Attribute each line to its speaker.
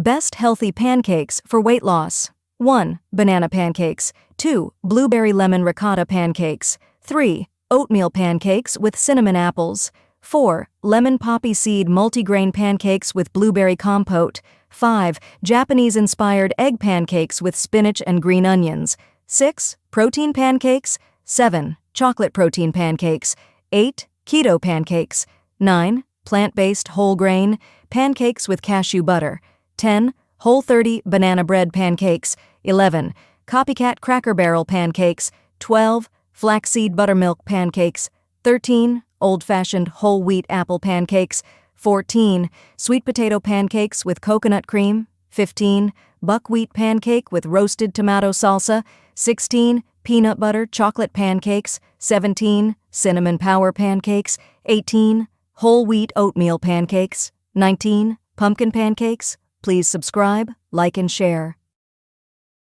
Speaker 1: Best healthy pancakes for weight loss. 1. Banana pancakes. 2. Blueberry lemon ricotta pancakes. 3. Oatmeal pancakes with cinnamon apples. 4. Lemon poppy seed multigrain pancakes with blueberry compote. 5. Japanese-inspired egg pancakes with spinach and green onions. 6. Protein pancakes. 7. Chocolate protein pancakes. 8. Keto pancakes. 9. Plant-based whole grain pancakes with cashew butter. 10. Whole30 banana bread pancakes. 11. Copycat Cracker Barrel pancakes. 12. Flaxseed buttermilk pancakes. 13. Old-fashioned whole wheat apple pancakes. 14. Sweet potato pancakes with coconut cream. 15. Buckwheat pancake with roasted tomato salsa. 16. Peanut butter chocolate pancakes. 17. Cinnamon power pancakes. 18. Whole wheat oatmeal pancakes. 19. Pumpkin pancakes. Please subscribe, like, and share.